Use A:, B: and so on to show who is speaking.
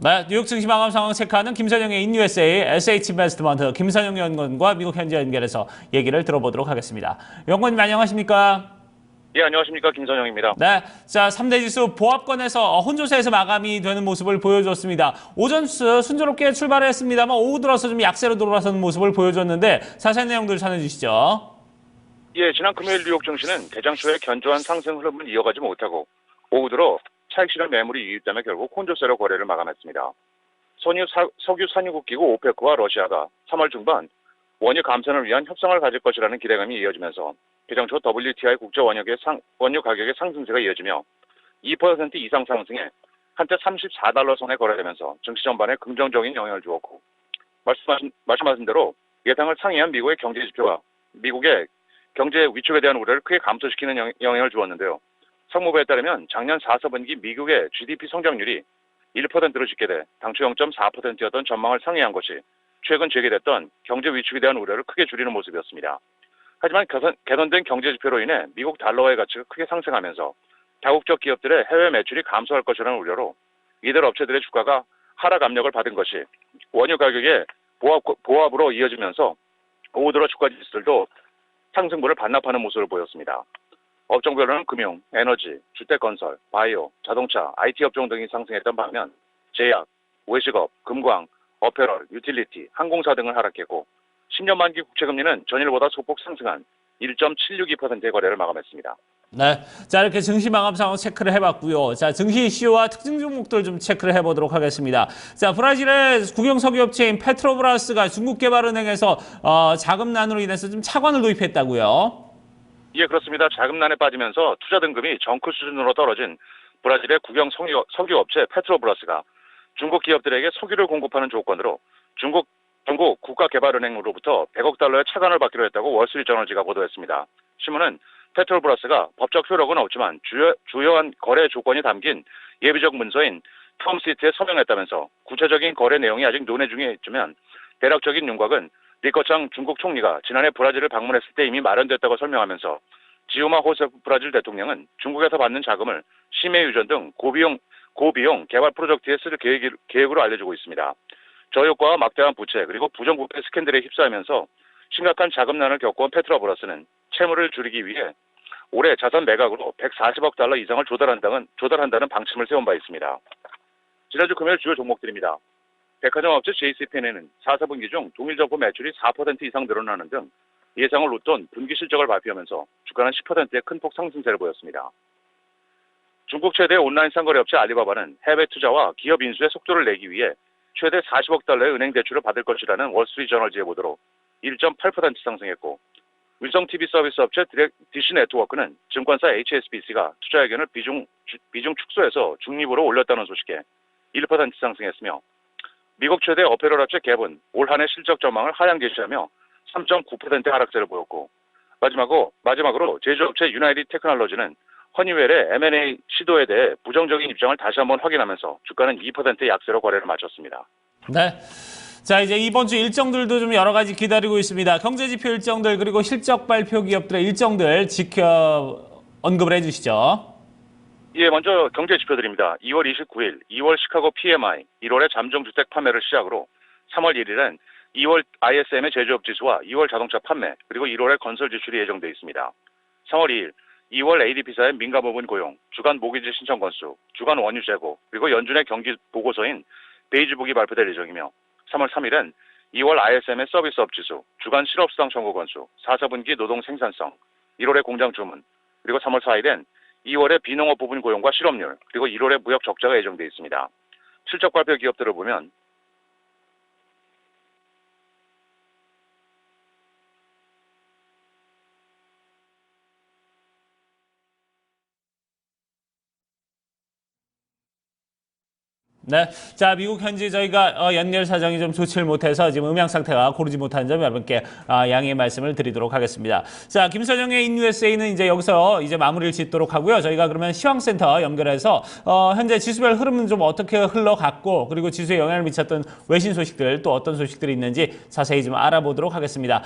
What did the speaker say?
A: 네, 뉴욕 증시 마감 상황 체크하는 김선영의 인USA SH인베스트먼트 김선영 연구원과 미국 현지 연결해서 얘기를 들어보도록 하겠습니다. 연구원님 안녕하십니까?
B: 예, 안녕하십니까. 김선영입니다.
A: 네, 자 3대 지수 보합권에서 혼조세에서 마감이 되는 모습을 보여줬습니다. 오전 순조롭게 출발을 했습니다만 오후 들어서 좀 약세로 돌아서는 모습을 보여줬는데 자세한 내용들 전해주시죠.
B: 예, 지난 금요일 뉴욕 증시는 개장 초에 견조한 상승 흐름을 이어가지 못하고 오후 들어 차익 실현 매물이 유입되며 결국 혼조세로 거래를 마감했습니다. 석유 산유국 기구 오페크와 러시아가 3월 중반 원유 감산을 위한 협상을 가질 것이라는 기대감이 이어지면서 개장 초 WTI 국제 원유 가격의 상승세가 이어지며 2% 이상 상승해 한때 34달러 선에 거래되면서 증시 전반에 긍정적인 영향을 주었고 말씀하신 대로 예상을 상회한 미국의 경제 지표가 미국의 경제 위축에 대한 우려를 크게 감소시키는 영향을 주었는데요. 상무부에 따르면 작년 4사분기 미국의 GDP 성장률이 1%로 집계돼 당초 0.4%였던 전망을 상회한 것이 최근 제기됐던 경제 위축에 대한 우려를 크게 줄이는 모습이었습니다. 하지만 개선된 경제 지표로 인해 미국 달러화의 가치가 크게 상승하면서 다국적 기업들의 해외 매출이 감소할 것이라는 우려로 이들 업체들의 주가가 하락 압력을 받은 것이 원유 가격의 보합으로 이어지면서 오후 들어 주가 지수들도 상승분을 반납하는 모습을 보였습니다. 업종별로는 금융, 에너지, 주택건설, 바이오, 자동차, IT 업종 등이 상승했던 반면 제약, 외식업, 금광, 어페럴, 유틸리티, 항공사 등을 하락했고 10년 만기 국채금리는 전일보다 소폭 상승한 1.762%의 거래를 마감했습니다.
A: 네, 자 이렇게 증시 마감 상황 체크를 해봤고요. 자 증시 이슈와 특징 종목들 좀 체크를 해보도록 하겠습니다. 자 브라질의 국영 석유업체인 페트로브라스가 중국 개발은행에서 자금난으로 인해서 좀 차관을 도입했다고요.
B: 예, 그렇습니다. 자금난에 빠지면서 투자 등급이 정크 수준으로 떨어진 브라질의 국영 석유업체 페트로브라스가 중국 기업들에게 석유를 공급하는 조건으로 중국 국가개발은행으로부터 100억 달러의 차관을 받기로 했다고 월스트리트저널지가 보도했습니다. 신문은 페트로브라스가 법적 효력은 없지만 주요한 거래 조건이 담긴 예비적 문서인 텀시트에 서명했다면서 구체적인 거래 내용이 아직 논의 중에 있지만 대략적인 윤곽은 리커창 중국 총리가 지난해 브라질을 방문했을 때 이미 마련됐다고 설명하면서 지우마 호세프 브라질 대통령은 중국에서 받는 자금을 심해 유전 등 고비용 개발 프로젝트에 쓸 계획으로 알려지고 있습니다. 저효과와 막대한 부채 그리고 부정부패 스캔들에 휩싸이면서 심각한 자금난을 겪어온 페트로브라스는 채무를 줄이기 위해 올해 자산 매각으로 140억 달러 이상을 조달한다는 방침을 세운 바 있습니다. 지난주 금요일 주요 종목들입니다. 백화점 업체 JCPenn은 4사분기 중 동일 점포 매출이 4% 이상 늘어나는 등 예상을 웃돈 분기 실적을 발표하면서 주가는 10%의 큰 폭 상승세를 보였습니다. 중국 최대 온라인 상거래 업체 알리바바는 해외 투자와 기업 인수의 속도를 내기 위해 최대 40억 달러의 은행 대출을 받을 것이라는 월스트리트저널지의 보도로 1.8% 상승했고 위성 TV 서비스 업체 디시 네트워크는 증권사 HSBC가 투자 의견을 비중 축소해서 중립으로 올렸다는 소식에 1% 상승했으며 미국 최대 어페럴 업체 갭은 올 한해 실적 전망을 하향 제시하며 3.9%의 하락세를 보였고 마지막으로 제조업체 유나이티드 테크놀로지는 허니웰의 M&A 시도에 대해 부정적인 입장을 다시 한번 확인하면서 주가는 2%의 약세로 거래를 마쳤습니다.
A: 네. 자 이제 이번 주 일정들도 좀 여러 가지 기다리고 있습니다. 경제지표 일정들 그리고 실적 발표 기업들의 일정들 언급을 해주시죠.
B: 예, 먼저 경제 지표들입니다. 2월 29일, 2월 시카고 PMI, 1월의 잠정주택 판매를 시작으로 3월 1일엔 2월 ISM의 제조업 지수와 2월 자동차 판매, 그리고 1월의 건설 지출이 예정돼 있습니다. 3월 2일, 2월 ADP사의 민간 부분 고용, 주간 모기지 신청 건수, 주간 원유 재고, 그리고 연준의 경기 보고서인 베이지북이 발표될 예정이며 3월 3일은 2월 ISM의 서비스업 지수, 주간 실업수당 청구 건수, 4사분기 노동 생산성, 1월의 공장 주문, 그리고 3월 4일엔 2월의 비농업 부분 고용과 실업률, 그리고 1월의 무역 적자가 예정돼 있습니다. 실적 발표 기업들을 보면
A: 네, 자 미국 현지 저희가 연결 사정이 좀 좋지를 못해서 지금 음향 상태가 고르지 못한 점 여러분께 양해의 말씀을 드리도록 하겠습니다. 자 김선영의 인USA는 이제 여기서 이제 마무리를 짓도록 하고요. 저희가 그러면 시황센터 연결해서 현재 지수별 흐름은 좀 어떻게 흘러갔고 그리고 지수에 영향을 미쳤던 외신 소식들 또 어떤 소식들이 있는지 자세히 좀 알아보도록 하겠습니다.